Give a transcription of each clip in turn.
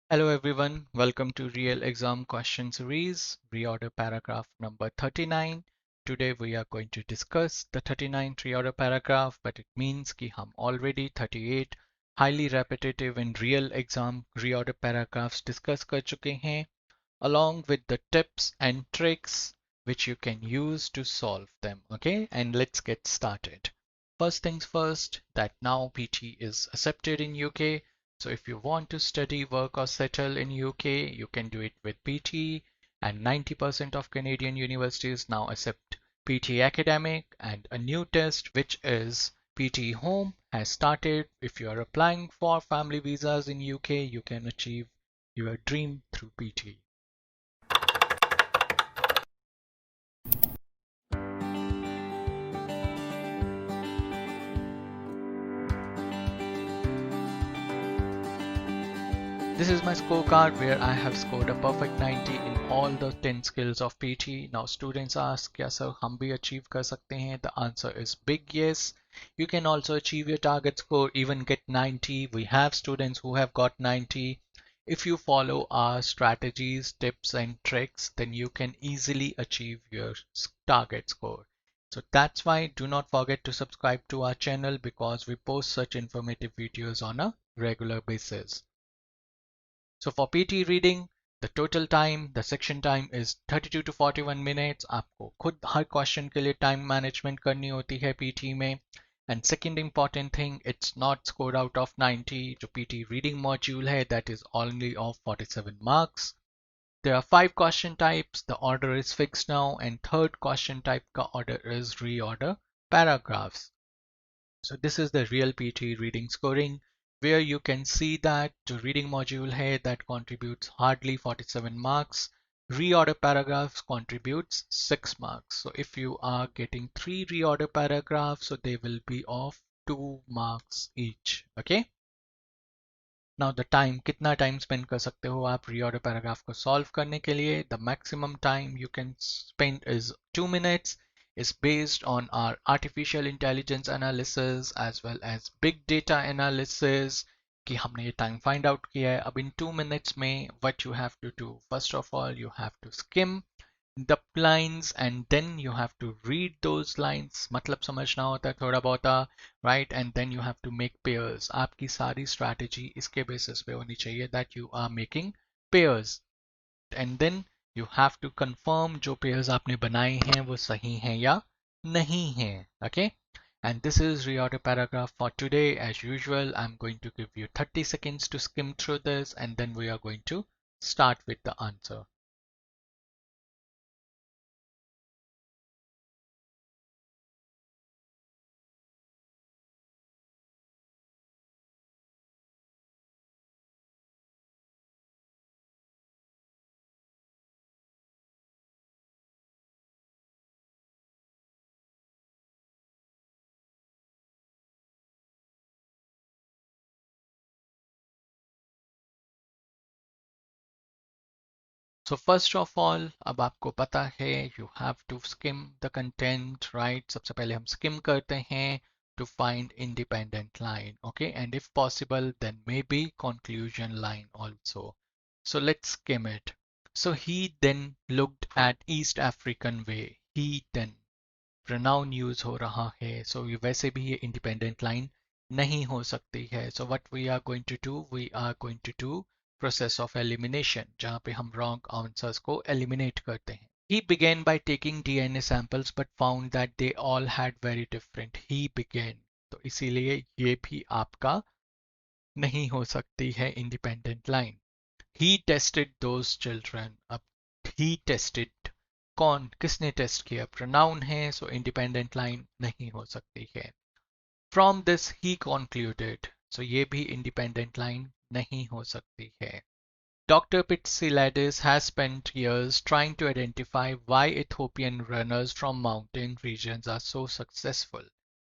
Hello everyone, welcome to Real Exam Question Series, reorder paragraph number 39. Today we are going to discuss the 39th reorder paragraph, but it means कि हम already 38 highly repetitive and real exam reorder paragraphs discuss कर चुके हैं, along with the tips and tricks which you can use to solve them. Okay, and let's get started. First things first, that now PT is accepted in UK. So if you want to study, work or settle in UK, you can do it with PT, and 90% of Canadian universities now accept PT Academic, and a new test which is PT Home has started. If you are applying for family visas in UK, you can achieve your dream through PT. This is my scorecard where I have scored a perfect 90 in all the 10 skills of PT. Now students ask, क्या sir हम भी achieve कर सकते हैं? The answer is big yes. You can also achieve your target score, even get 90. We have students who have got 90. If you follow our strategies, tips and tricks, then you can easily achieve your target score. So that's why do not forget to subscribe to our channel because we post such informative videos on a regular basis. So for PT reading, the total time, the section time is 32 to 41 minutes. आपको खुद हर question के लिए time management करनी होती है PT में. And second important thing, it's not scored out of 90. जो PT reading module है, that is only of 47 marks. There are 5 question types. The order is fixed now, and third question type का order is reorder paragraphs. So this is the real PT reading scoring, where you can see that the reading module hai that contributes hardly 47 marks. Reorder paragraphs contributes 6 marks. So if you are getting 3 reorder paragraphs, so they will be of 2 marks each. Okay. Now the time, कितना time spend कर सकते हो आप reorder paragraph को solve करने के लिए? The maximum time you can spend is 2 minutes. Is based on our artificial intelligence analysis as well as big data analysis कि हमने ये time find out किया है. अब in 2 minutes में what you have to do? First of all, you have to skim the lines and then you have to read those lines. मतलब समझना होता है थोड़ा बहुत, right? And then you have to make pairs. आपकी सारी strategy इसके basis पे होनी चाहिए that you are making pairs. And then you have to confirm जो pairs आपने बनाए हैं वो सही हैं या नहीं हैं. Okay? And this is reorder paragraph for today. As usual, I'm going to give you 30 seconds to skim through this and then we are going to start with the answer. So first of all, अब आपको पता है you have to skim the content, right? सबसे पहले हम skim करते हैं to find independent line, okay? And if possible, then maybe conclusion line also. So let's skim it. So he then looked at East African way. He then pronoun use हो रहा है. So वैसे भी ये independent line नहीं हो सकती है. So what we are going to do? We are going to do process of elimination जहाँ पे हम wrong answers को eliminate करते हैं. He began by taking DNA samples but found that they all had very different. He began. तो इसीलिए ये भी आपका नहीं हो सकती है independent line. He tested those children. अब he tested कौन किसने टेस्ट किया? प्रोनाउन है, सो इंडिपेंडेंट लाइन नहीं हो सकती है. फ्रॉम दिस ही concluded, सो ये भी इंडिपेंडेंट लाइन नहीं हो सकती है. Dr. Pitsiladis has spent years trying to identify why Ethiopian runners from mountain regions are so successful.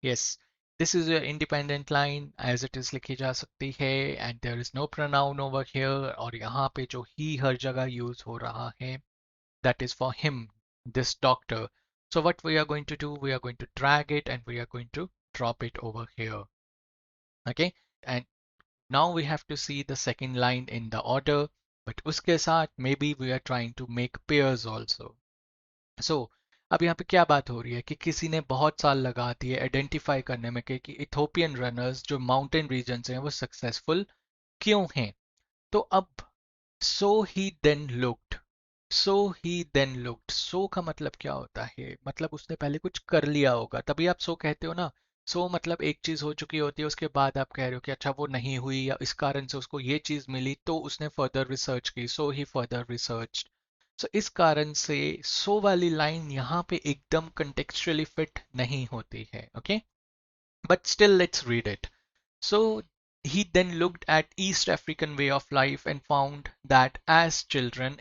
Yes, this is your independent line as it is लिखी जा सकती है and there is no pronoun over here और यहाँ पे जो ही हर जगह use हो रहा है that is for him, this doctor. So what we are going to do, we are going to drag it and we are going to drop it over here. Okay, and Now we have to see the second line in the order, but उसके साथ maybe we are trying to make pairs also. So अब यहाँ पे क्या बात हो रही है कि किसी ने बहुत साल लगा दिए आइडेंटिफाई करने में कि इथोपियन रनर्स जो माउंटेन रीजन हैं वो सक्सेसफुल क्यों हैं. तो अब so he then looked so he then looked so का मतलब क्या होता है, मतलब उसने पहले कुछ कर लिया होगा तभी आप so कहते हो ना. so मतलब एक चीज हो चुकी होती है उसके बाद आप कह रहे हो कि अच्छा वो नहीं हुई या इस कारण से उसको ये चीज मिली तो उसने फर्दर रिसर्च की, so he further researched. so इस कारण से so वाली लाइन यहाँ पे एकदम contextually fit नहीं होती है. Okay, but still let's read it. So he then looked at East African way of life and found that as children,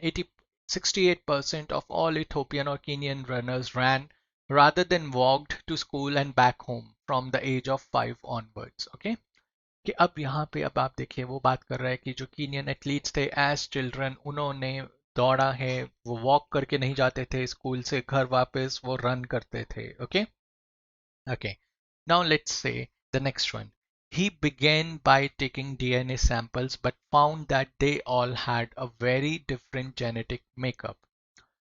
68% of all Ethiopian or Kenyan runners ran rather than walked to school and back home from the age of 5 onwards. Okay? कि अब यहाँ पे अब आप देखिए वो बात कर रहा है कि जो कीनियन एथलीट्स थे एज चिल्ड्रन उन्होंने दौड़ा है, वो वॉक करके नहीं जाते थे स्कूल से घर वापस, वो रन करते थे. Okay, okay. Now let's say the next one. He began by taking DNA samples but found that they all had a very different genetic makeup.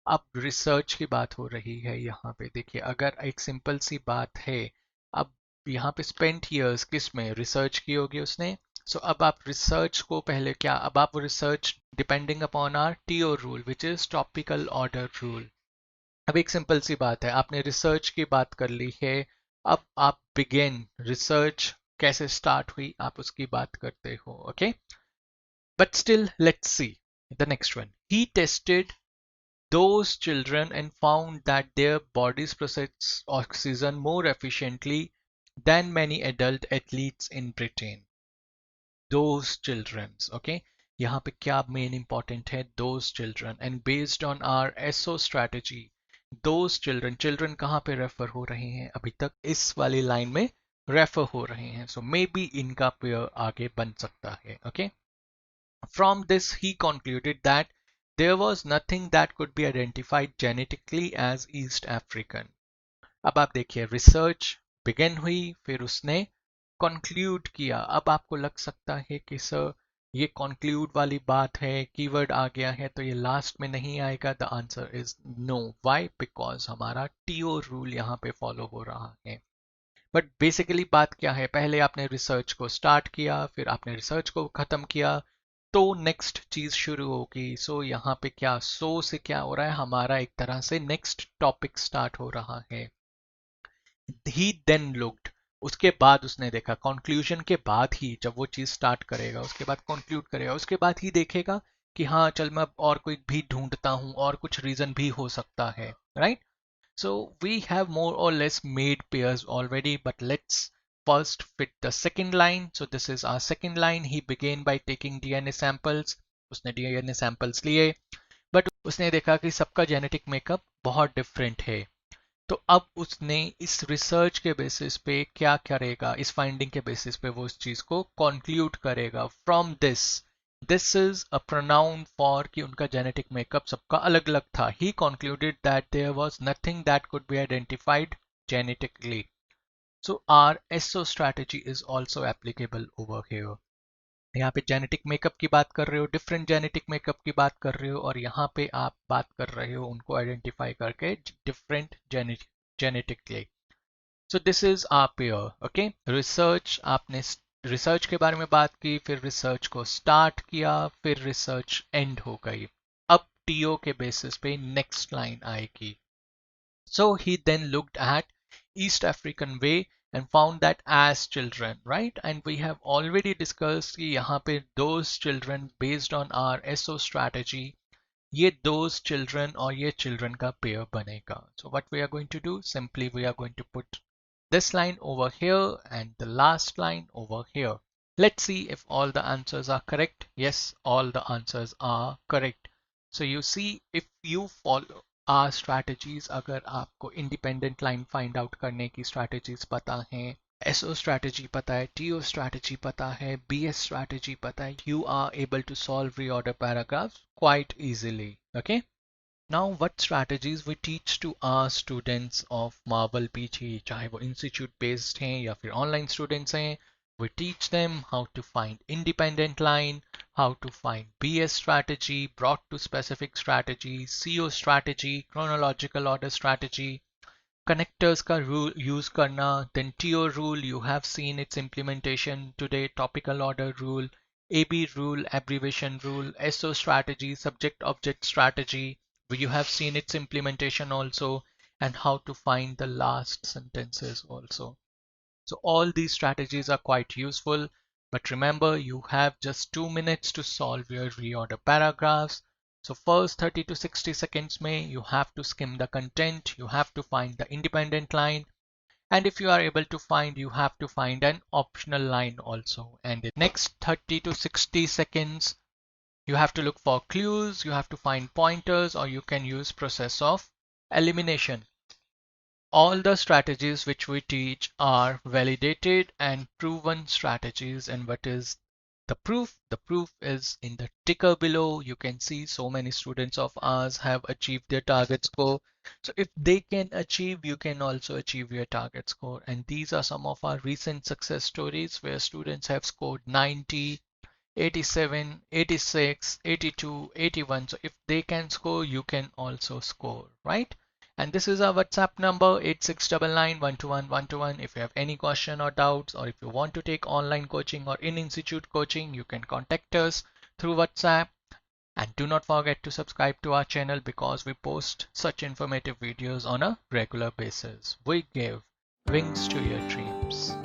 अब रिसर्च की बात हो रही है यहाँ पे. देखिए अगर एक सिंपल सी बात है, अब यहाँ पे स्पेंट ईयर्स किस में रिसर्च की होगी उसने. सो अब आप रिसर्च को पहले क्या, अब आप research depending upon R TO rule which is topical order rule. अब एक सिंपल सी बात है, आपने रिसर्च की बात कर ली है, अब आप बिगिन रिसर्च कैसे स्टार्ट हुई आप उसकी बात करते हो. Okay, but still let's see the next one. He tested those children and found that their bodies process oxygen more efficiently than many adult athletes in Britain. Those children's, okay, यहाँ पे क्या main important है, those children, and based on our SO strategy, those children, children कहाँ पे refer हो रहे हैं, अभी तक इस वाली लाइन में रेफर हो रहे हैं. so maybe इनका पेयर आगे बन सकता है. okay, from this he concluded that there was nothing that could be identified genetically as East African. अब आप देखिए रिसर्च बिगिन हुई फिर उसने कंक्लूड किया. अब आपको लग सकता है कि सर ये कंक्लूड वाली बात है, कीवर्ड आ गया है तो ये लास्ट में नहीं आएगा. The answer is no. Why? Because हमारा टीओ रूल यहाँ पे फॉलो हो रहा है. बट बेसिकली बात क्या है, पहले आपने रिसर्च को स्टार्ट किया फिर आपने रिसर्च को खत्म किया तो नेक्स्ट चीज शुरू होगी. सो यहाँ पे क्या सो से क्या हो रहा है, हमारा एक तरह से नेक्स्ट टॉपिक स्टार्ट हो रहा है. ही देन लुक्ड, उसके बाद उसने देखा, कंक्लूजन के बाद ही जब वो चीज स्टार्ट करेगा उसके बाद कंक्लूड करेगा, उसके बाद ही देखेगा कि हाँ चल मैं और कोई भी ढूंढता हूँ और कुछ रीजन भी हो सकता है. Right? so we have more or less made pairs already, but let's first fit the second line. So this is our second line. He began by taking DNA samples. उसने DNA samples लिए, but उसने देखा कि सबका genetic makeup बहुत different है. तो अब उसने इस रिसर्च के बेसिस पे क्या करेगा, इस फाइंडिंग के बेसिस पे वो इस चीज को कंक्लूड करेगा. From this is a pronoun for कि उनका जेनेटिक मेकअप सबका अलग अलग था. He concluded that there was nothing that could be identified genetically. So our SO strategy is also applicable over here. यहाँ पे जेनेटिक मेकअप की बात कर रहे हो, डिफरेंट जेनेटिक मेकअप की बात कर रहे हो, और यहाँ पे आप बात कर रहे हो उनको आइडेंटिफाई करके different genetically. So this is a pair. Okay, research, आपने रिसर्च के बारे में बात की, फिर रिसर्च को स्टार्ट किया, फिर रिसर्च एंड हो गई. अब टीओ के बेसिस पे नेक्स्ट लाइन आएगी. So he then looked at East African way and found that as children, right? And we have already discussed कि यहाँ पे those children based on our SO strategy, ये those children और ये children का pair बनेगा. So what we are going to do? Simply we are going to put this line over here and the last line over here. Let's see if all the answers are correct. Yes, all the answers are correct. So you see, if you follow our strategies, अगर आपको independent line find out करने की strategies पता हैं, SO strategy पता है, TO strategy पता है, BS strategy पता है, you are able to solve reorder paragraphs quite easily. Okay? Now what strategies we teach to our students of Marvel PG, चाहे वो institute based हैं या फिर online students हैं, We teach them how to find independent line, how to find BS strategy, brought to specific strategy, CO strategy, chronological order strategy, connectors का rule use करना, then TO rule, you have seen its implementation today, topical order rule, AB rule, abbreviation rule, SO strategy, subject object strategy, you have seen its implementation also, and how to find the last sentences also. So all these strategies are quite useful, but remember you have just 2 minutes to solve your reorder paragraphs. So first 30 to 60 seconds you have to skim the content, you have to find the independent line, and if you are able to find, you have to find an optional line also. And the next 30 to 60 seconds, you have to look for clues, you have to find pointers, or you can use process of elimination. All the strategies which we teach are validated and proven strategies. And what is the proof? The proof is in the ticker below. You can see so many students of ours have achieved their target score. So if they can achieve, you can also achieve your target score. And these are some of our recent success stories where students have scored 90, 87, 86, 82, 81. So if they can score, you can also score, right? And this is our WhatsApp number 8699121121. If you have any question or doubts, or if you want to take online coaching or in-institute coaching, you can contact us through WhatsApp. And do not forget to subscribe to our channel because we post such informative videos on a regular basis. We give wings to your dreams.